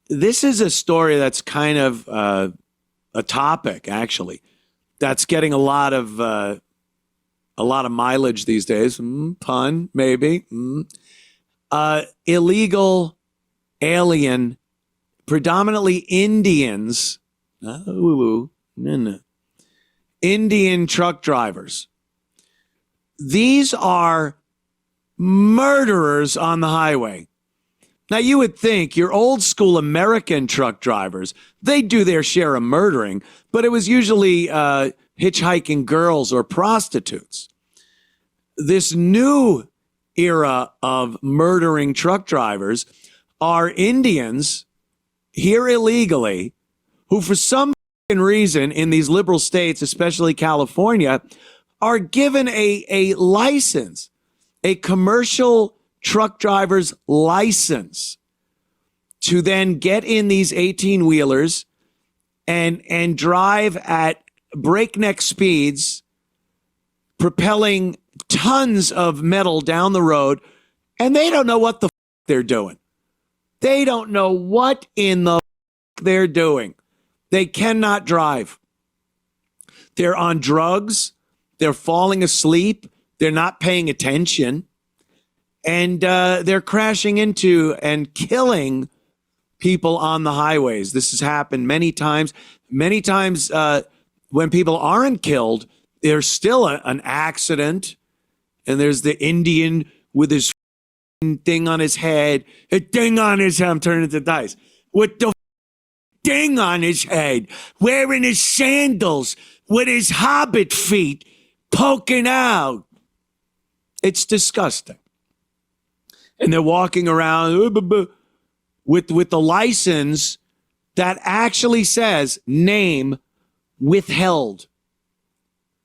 this is a story that's kind of a topic, actually, that's getting a lot of mileage these days. Pun, maybe. Illegal alien, predominantly Indians. Indian truck drivers. These are murderers on the highway. Now, you would think your old school American truck drivers, they do their share of murdering, but it was usually hitchhiking girls or prostitutes. This new era of murdering truck drivers are Indians here illegally who, for some reason in these liberal states, especially California, are given a license, a commercial truck driver's license, to then get in these 18-wheelers and drive at breakneck speeds, propelling tons of metal down the road, and they don't know what the they're doing. They don't know what in the they're doing. They cannot drive. They're on drugs. They're falling asleep. They're not paying attention. And they're crashing into and killing people on the highways. This has happened many times. Many times when people aren't killed, there's still an accident. And there's the Indian with his thing on his head. A thing on his head. I'm turning to dice. With the thing on his head. Wearing his sandals. With his hobbit feet poking out. It's disgusting. And they're walking around with the license that actually says name withheld.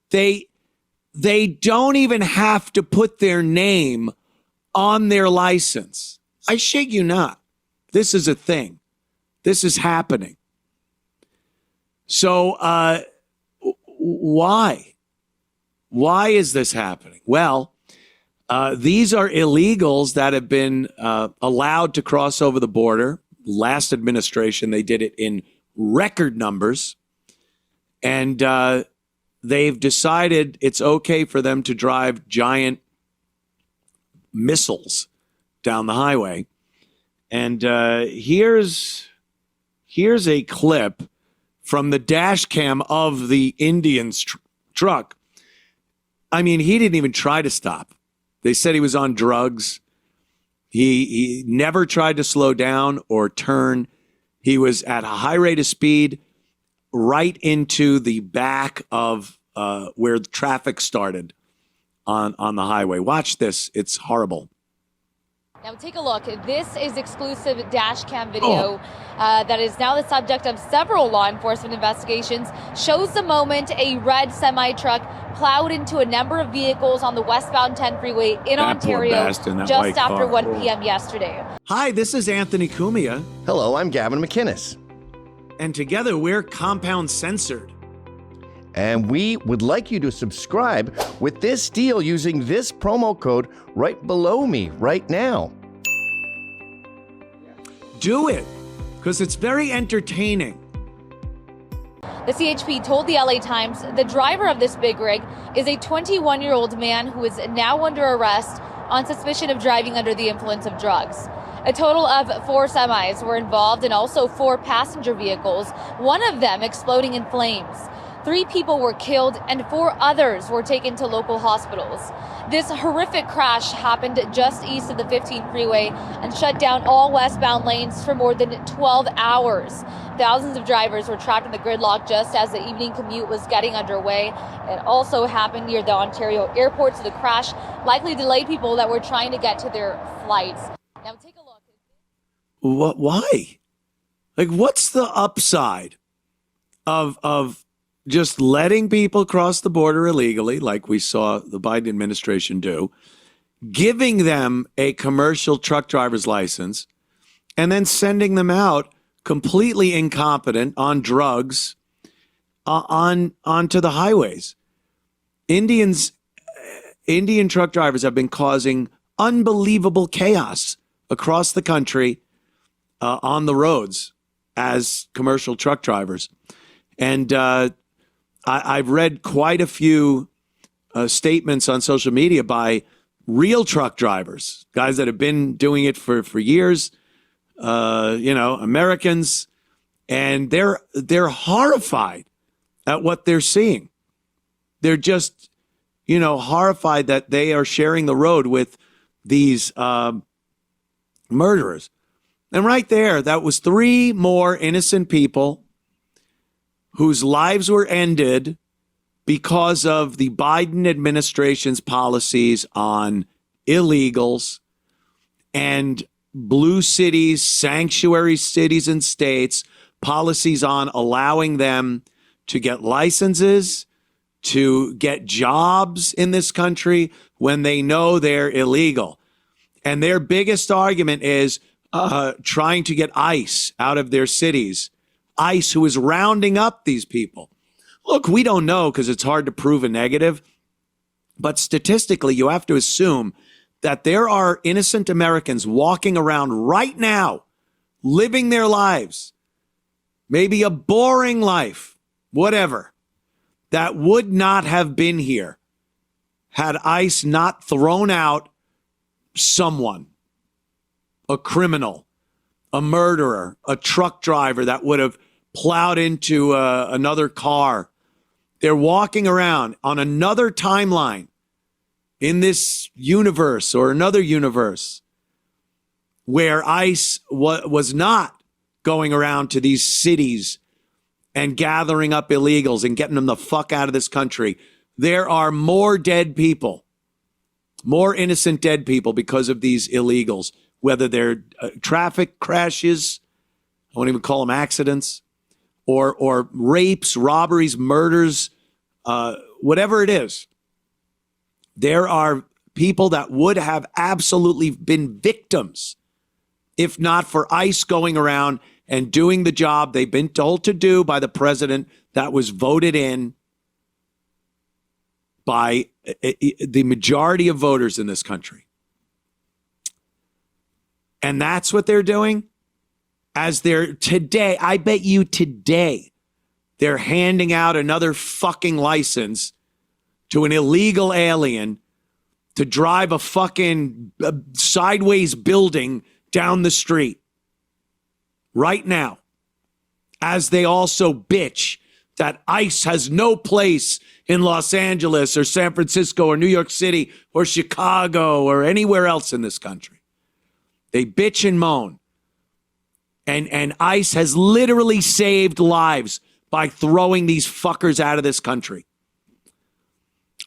They don't even have to put their name on their license. I shit you not. This is a thing. This is happening. So why? Why is this happening? Well, these are illegals that have been allowed to cross over the border. Last administration, they did it in record numbers. And they've decided it's okay for them to drive giant missiles down the highway. And here's a clip from the dash cam of the Indian's truck. I mean, he didn't even try to stop. They said he was on drugs. He never tried to slow down or turn. He was at a high rate of speed right into the back of where the traffic started on the highway. Watch this. It's horrible. Now take a look. This is exclusive dash cam video that is now the subject of several law enforcement investigations. Shows the moment a red semi-truck plowed into a number of vehicles on the westbound 10 freeway in Ontario just after 1 p.m. yesterday. Hi, this is Anthony Cumia. Hello, I'm Gavin McInnes. And together we're Compound Censored. And we would like you to subscribe with this deal using this promo code right below me right now. Do it, because it's very entertaining. The CHP told the LA Times the driver of this big rig is a 21-year-old man who is now under arrest on suspicion of driving under the influence of drugs. A total of 4 semis were involved and also 4 passenger vehicles, one of them exploding in flames. 3 people were killed and 4 others were taken to local hospitals. This horrific crash happened just east of the 15 freeway and shut down all westbound lanes for more than 12 hours. Thousands of drivers were trapped in the gridlock just as the evening commute was getting underway. It also happened near the Ontario airport, so the crash likely delayed people that were trying to get to their flights. Now take a look. What? Why? Like, what's the upside of just letting people cross the border illegally, like we saw the Biden administration do, giving them a commercial truck driver's license, and then sending them out completely incompetent on drugs onto the highways? Indian truck drivers have been causing unbelievable chaos across the country on the roads as commercial truck drivers. And I've read quite a few statements on social media by real truck drivers, guys that have been doing it for years, Americans, and they're horrified at what they're seeing. They're just, horrified that they are sharing the road with these murderers. And right there, that was 3 more innocent people whose lives were ended because of the Biden administration's policies on illegals and blue cities, sanctuary cities and states, policies on allowing them to get licenses, to get jobs in this country when they know they're illegal. And their biggest argument is trying to get ICE out of their cities. ICE, who is rounding up these people. Look, we don't know because it's hard to prove a negative. But statistically, you have to assume that there are innocent Americans walking around right now, living their lives, maybe a boring life, whatever, that would not have been here had ICE not thrown out someone, a criminal, a murderer, a truck driver that would have plowed into another car. They're walking around on another timeline in this universe or another universe where ICE was not going around to these cities and gathering up illegals and getting them the fuck out of this country. There are more dead people, more innocent dead people because of these illegals, whether they're traffic crashes, I won't even call them accidents, or rapes, robberies, murders, whatever it is. There are people that would have absolutely been victims if not for ICE going around and doing the job they've been told to do by the president that was voted in by the majority of voters in this country. And that's what they're doing. As they're today, I bet you today, they're handing out another fucking license to an illegal alien to drive a fucking sideways building down the street right now, as they also bitch that ICE has no place in Los Angeles or San Francisco or New York City or Chicago or anywhere else in this country. They bitch and moan. And ICE has literally saved lives by throwing these fuckers out of this country.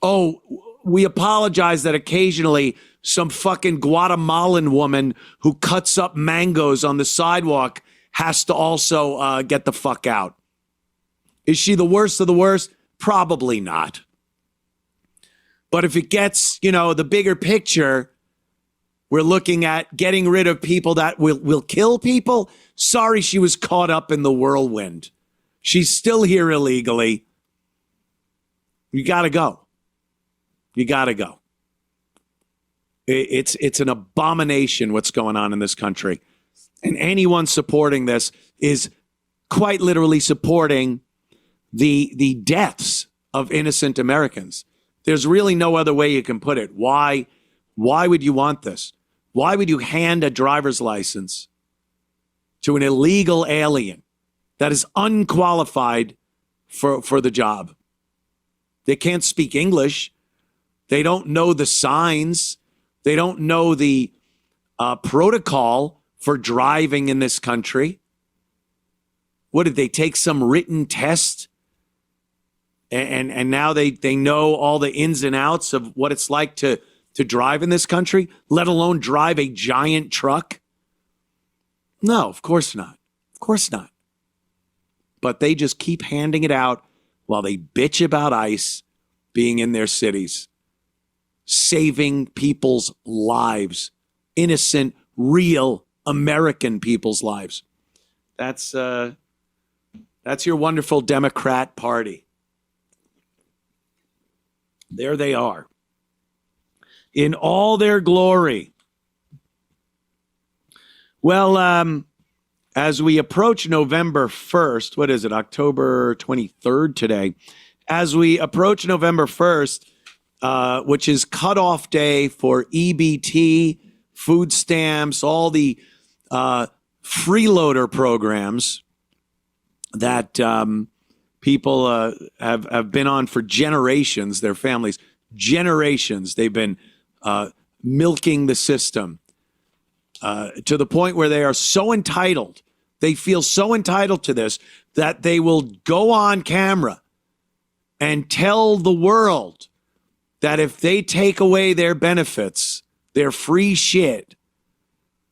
Oh, we apologize that occasionally some fucking Guatemalan woman who cuts up mangoes on the sidewalk has to also get the fuck out. Is she the worst of the worst? Probably not. But if it gets, the bigger picture, we're looking at getting rid of people that will kill people. Sorry, she was caught up in the whirlwind. She's still here illegally. You got to go. You got to go. It's an abomination what's going on in this country. And anyone supporting this is quite literally supporting the deaths of innocent Americans. There's really no other way you can put it. Why would you want this? Why would you hand a driver's license to an illegal alien that is unqualified for the job? They can't speak English. They don't know the signs. They don't know the protocol for driving in this country. What, did they take some written test? And now they know all the ins and outs of what it's like to drive in this country, let alone drive a giant truck? No, of course not. Of course not. But they just keep handing it out while they bitch about ICE being in their cities, saving people's lives, innocent, real American people's lives. That's your wonderful Democrat Party. There they are, in all their glory. Well, as we approach November 1st, what is it, October 23rd today? As we approach November 1st, which is cutoff day for EBT, food stamps, all the freeloader programs that people have been on for generations, their families, generations. They've been milking the system to the point where they are so entitled. They feel so entitled to this that they will go on camera and tell the world that if they take away their benefits, their free shit,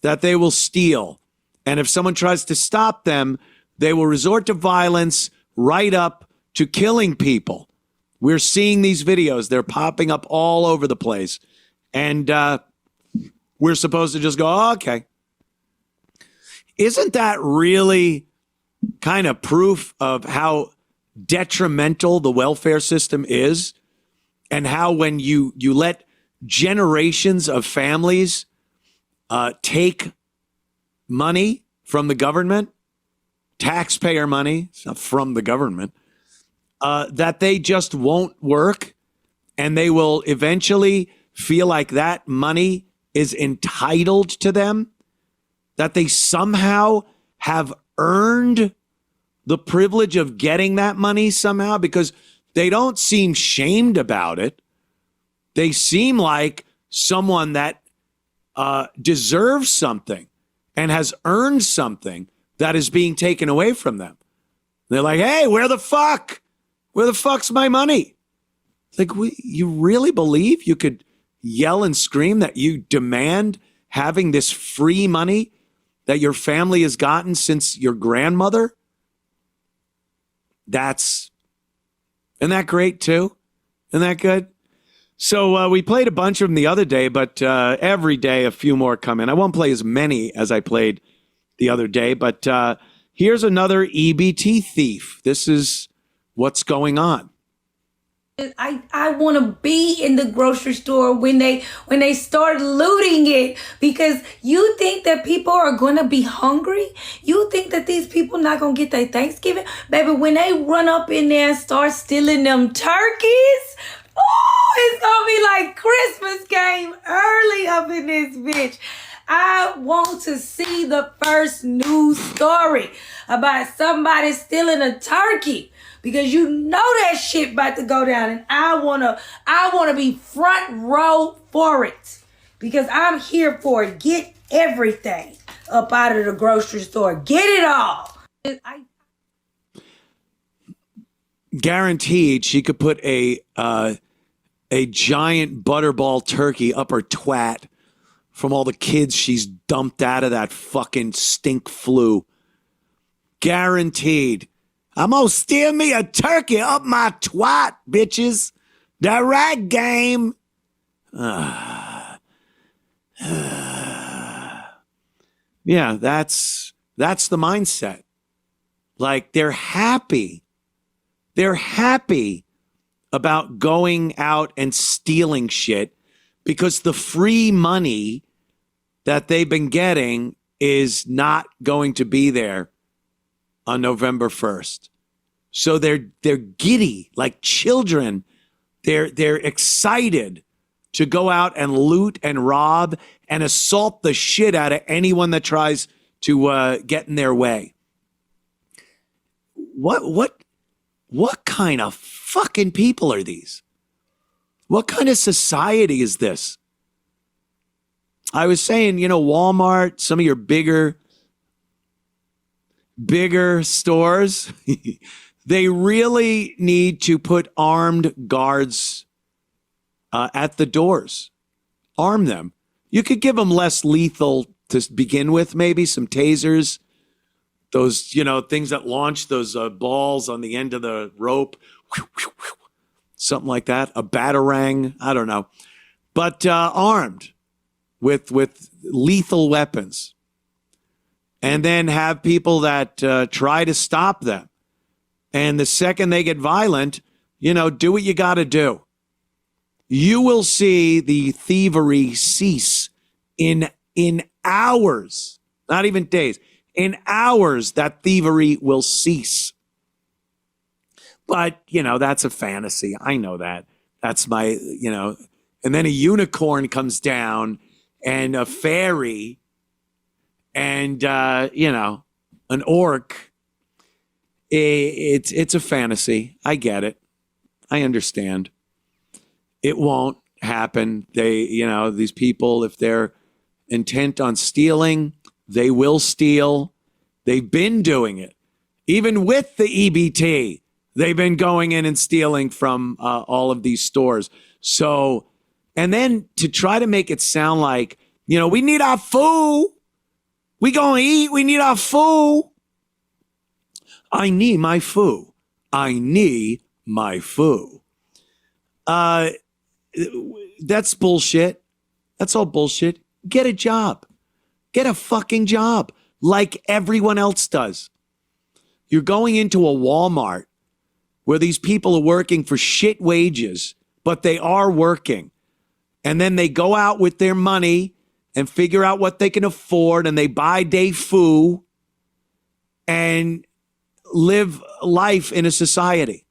that they will steal. And if someone tries to stop them, they will resort to violence, right up to killing people. We're seeing these videos. They're popping up all over the place. And we're supposed to just go, oh, okay. Isn't that really kind of proof of how detrimental the welfare system is? And how when you let generations of families take money from the government, taxpayer money, it's not from the government, that they just won't work, and they will eventually feel like that money is entitled to them, that they somehow have earned the privilege of getting that money somehow, because they don't seem shamed about it. They seem like someone that deserves something and has earned something that is being taken away from them. They're like, hey, where the fuck's my money? It's like, you really believe you could yell and scream that you demand having this free money that your family has gotten since your grandmother? Isn't that great too? Isn't that good? So we played a bunch of them the other day, but every day a few more come in. I won't play as many as I played the other day, but here's another EBT thief. This is what's going on. I want to be in the grocery store when they start looting it, because you think that people are going to be hungry? You think that these people not going to get their Thanksgiving? Baby, when they run up in there and start stealing them turkeys, oh, it's going to be like Christmas came early up in this bitch. I want to see the first news story about somebody stealing a turkey, because you know that shit about to go down, and I wanna be front row for it, because I'm here for it. Get everything up out of the grocery store. Get it all. Guaranteed, she could put a giant butterball turkey up her twat from all the kids she's dumped out of that fucking stink flu. Guaranteed. I'm gonna steal me a turkey up my twat, bitches. The right game. Yeah, that's the mindset. Like, they're happy. They're happy about going out and stealing shit because the free money that they've been getting is not going to be there on November 1st. So they're giddy like children. They're excited to go out and loot and rob and assault the shit out of anyone that tries to get in their way. What kind of fucking people are these? What kind of society is this? I was saying, Walmart, some of your bigger stores, they really need to put armed guards at the doors. Arm them. You could give them less lethal to begin with, maybe some tasers, those, things that launch those balls on the end of the rope, something like that, a batarang, I don't know, but armed with lethal weapons. And then have people that try to stop them. And the second they get violent, do what you got to do. You will see the thievery cease in hours, not even days, In hours, that thievery will cease. But, that's a fantasy. I know that. That's my, and then a unicorn comes down and a fairy and, an orc. It's a fantasy. I get it. I understand. It won't happen. These people, if they're intent on stealing, they will steal. They've been doing it. Even with the EBT, they've been going in and stealing from all of these stores. So, and then to try to make it sound like, we need our food. We gonna eat. We need our food. I need my food. I need my food. That's bullshit. That's all bullshit. Get a job. Get a fucking job like everyone else does. You're going into a Walmart where these people are working for shit wages, but they are working. And then they go out with their money and figure out what they can afford, and they buy day food and live life in a society.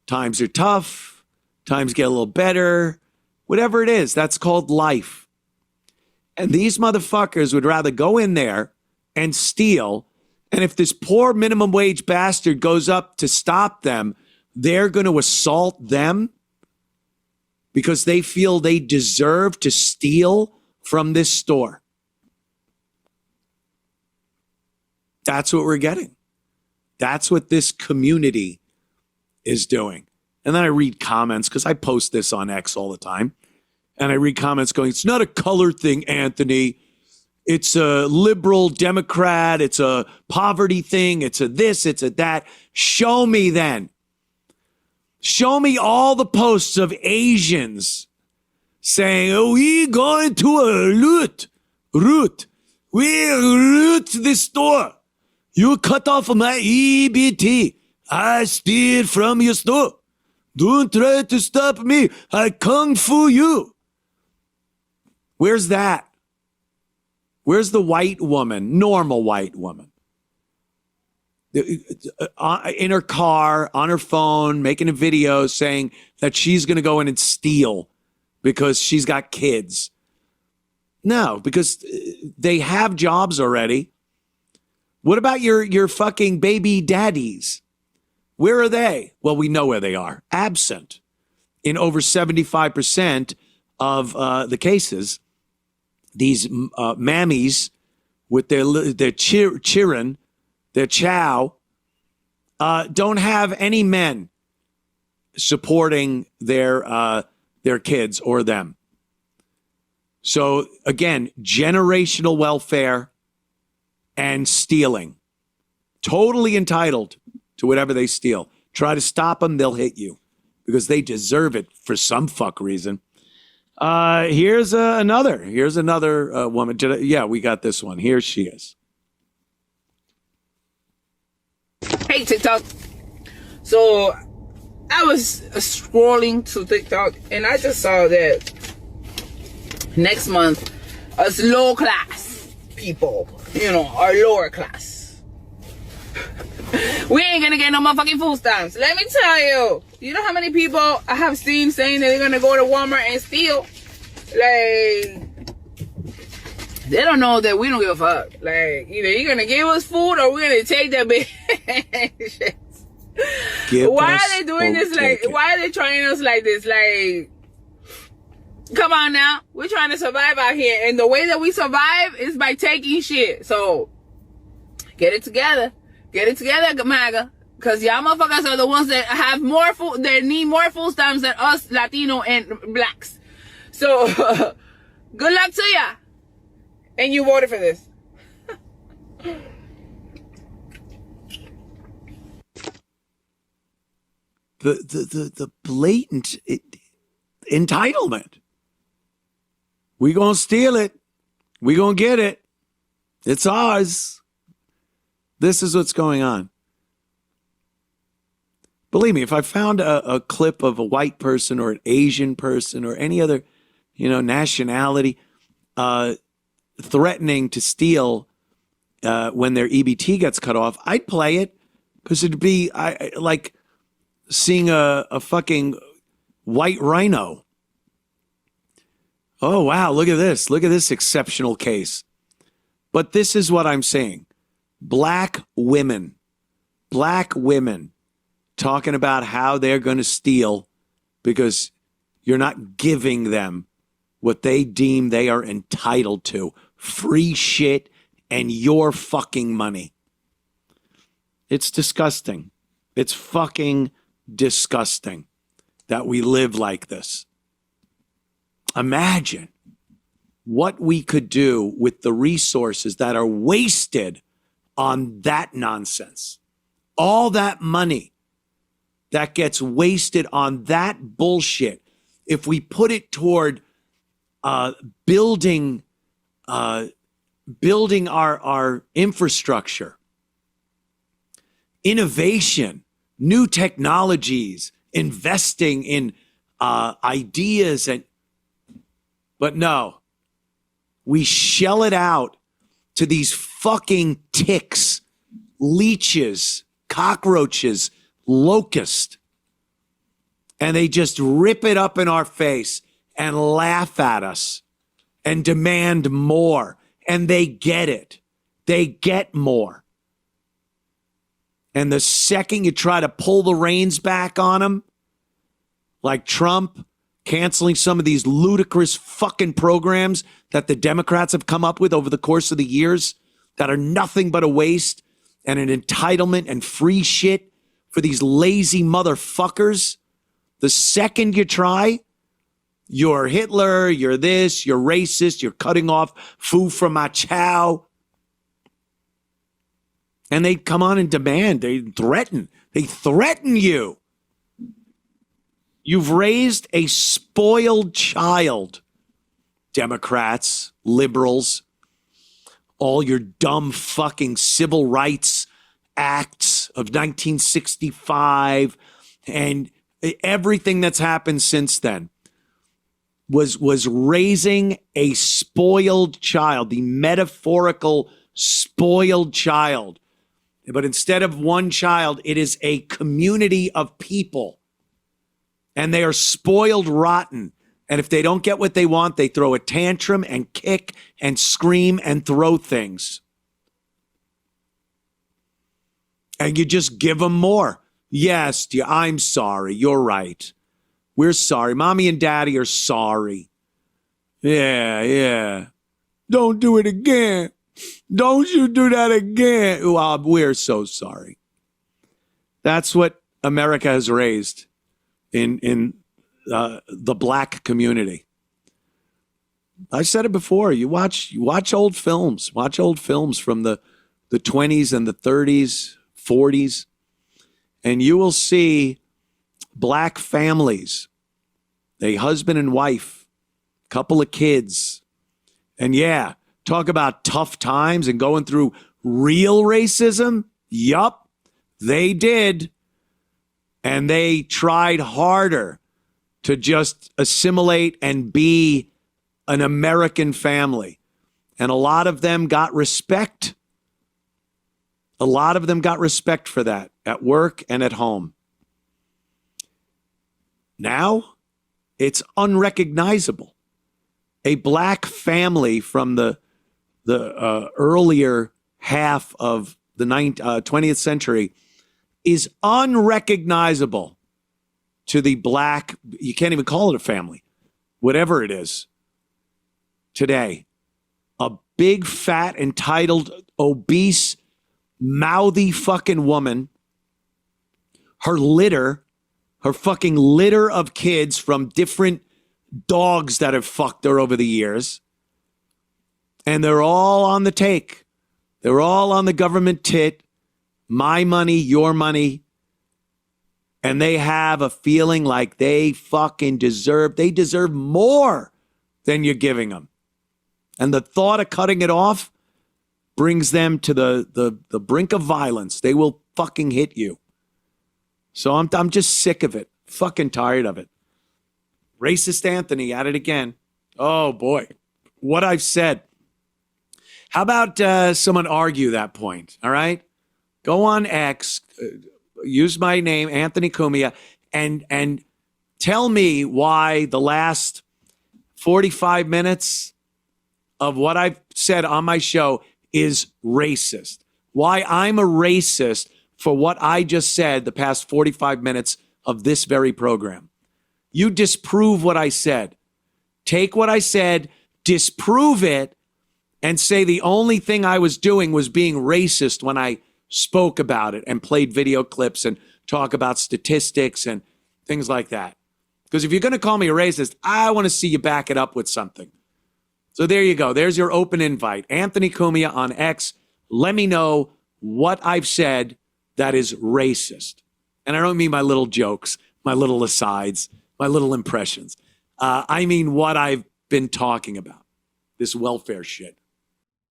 Times are tough. Times get a little better. Whatever it is, that's called life. And these motherfuckers would rather go in there and steal. And if this poor minimum wage bastard goes up to stop them, they're going to assault them because they feel they deserve to steal from this store. That's what we're getting. That's what this community is doing. And then I read comments because I post this on X all the time. And I read comments going, it's not a color thing, Anthony. It's a liberal Democrat. It's a poverty thing. It's a this, it's a that. Show me then. Show me all the posts of Asians saying, oh, we're going to a loot. We loot the store. You cut off my EBT. I steal from your store. Don't try to stop me. I kung fu you. Where's that? Where's the white woman, normal white woman? In her car, on her phone, making a video saying that she's going to go in and steal because she's got kids. No, because they have jobs already. What about your fucking baby daddies? Where are they? Well, we know where they are. Absent in over 75% of the cases. These mammies with their children, their chow, don't have any men supporting their kids or them. So again, generational welfare and stealing. Totally entitled to whatever they steal. Try to stop them, they'll hit you because they deserve it for some fuck reason. Here's another woman. Yeah, we got this one. Here she is. Hey, TikTok. So I was scrolling to TikTok and I just saw that next month us low class people, our lower class, we ain't gonna get no motherfucking food stamps. Let me tell you know how many people I have seen saying that they're gonna go to Walmart and steal? Like, they don't know that we don't give a fuck. Like, either you're gonna give us food or we're gonna take that bitch. Why are they doing this? Like, why are they trying us like this? Like, come on now. We're trying to survive out here. And the way that we survive is by taking shit. So, get it together. Get it together, MAGA. Because y'all motherfuckers are the ones that have more food, that need more food stamps than us Latino and blacks. So, good luck to ya. And you voted for this. The blatant entitlement. We gonna steal it. We gonna get it. It's ours. This is what's going on. Believe me, if I found a clip of a white person or an Asian person or any other, nationality threatening to steal when their EBT gets cut off, I'd play it because it'd be like seeing a fucking white rhino. Oh, wow, look at this. Look at this exceptional case. But this is what I'm saying. Black women talking about how they're going to steal because you're not giving them what they deem they are entitled to. Free shit and your fucking money. It's disgusting. It's fucking disgusting that we live like this. Imagine what we could do with the resources that are wasted on that nonsense. All that money that gets wasted on that bullshit. If we put it toward building our infrastructure, innovation, new technologies, investing in ideas, but no, we shell it out to these fucking ticks, leeches, cockroaches, locusts, and they just rip it up in our face and laugh at us and demand more. And they get it. They get more. And the second you try to pull the reins back on them, like Trump canceling some of these ludicrous fucking programs that the Democrats have come up with over the course of the years that are nothing but a waste and an entitlement and free shit for these lazy motherfuckers. The second you try, you're Hitler, you're this, you're racist, you're cutting off food from my chow. And they come on and demand, they threaten you. You've raised a spoiled child, Democrats, liberals, all your dumb fucking civil rights acts of 1965 and everything that's happened since then was raising a spoiled child, the metaphorical spoiled child. But instead of one child, it is a community of people. And they are spoiled rotten. And if they don't get what they want, they throw a tantrum and kick and scream and throw things. And you just give them more. Yes, dear, I'm sorry. You're right. We're sorry. Mommy and daddy are sorry. Yeah. Don't do it again. Don't you do that again. Oh, we're so sorry. That's what America has raised in the black community. I said it before. You watch old films. Watch old films from the 20s and the 30s, 40s, and you will see black families, a husband and wife, couple of kids, and yeah, talk about tough times and going through real racism. Yup, they did. And they tried harder to just assimilate and be an American family. And a lot of them got respect. A lot of them got respect for that at work and at home. Now, it's unrecognizable. A black family from the earlier half of the 20th century is unrecognizable to the black, you can't even call it a family, whatever it is, today. A big, fat, entitled, obese, mouthy fucking woman, her fucking litter of kids from different dogs that have fucked her over the years, and they're all on the take. They're all on the government tit. My money, your money. And they have a feeling like they fucking deserve more than you're giving them. And the thought of cutting it off brings them to the brink of violence. They will fucking hit you. So I'm just sick of it. Fucking tired of it. Racist Anthony at it again. Oh boy. What I've said. How about someone argue that point? All right. Go on X, use my name, Anthony Cumia, and tell me why the last 45 minutes of what I've said on my show is racist. Why I'm a racist for what I just said the past 45 minutes of this very program. You disprove what I said. Take what I said, disprove it, and say the only thing I was doing was being racist when I spoke about it and played video clips and talk about statistics and things like that. Because if you're going to call me a racist, I want to see you back it up with something. So there you go. There's your open invite. Anthony Cumia on X. Let me know what I've said that is racist. And I don't mean my little jokes, my little asides, my little impressions. I mean what I've been talking about, this welfare shit.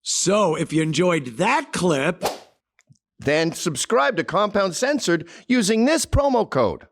So if you enjoyed that clip, Then subscribe to Compound Censored using this promo code.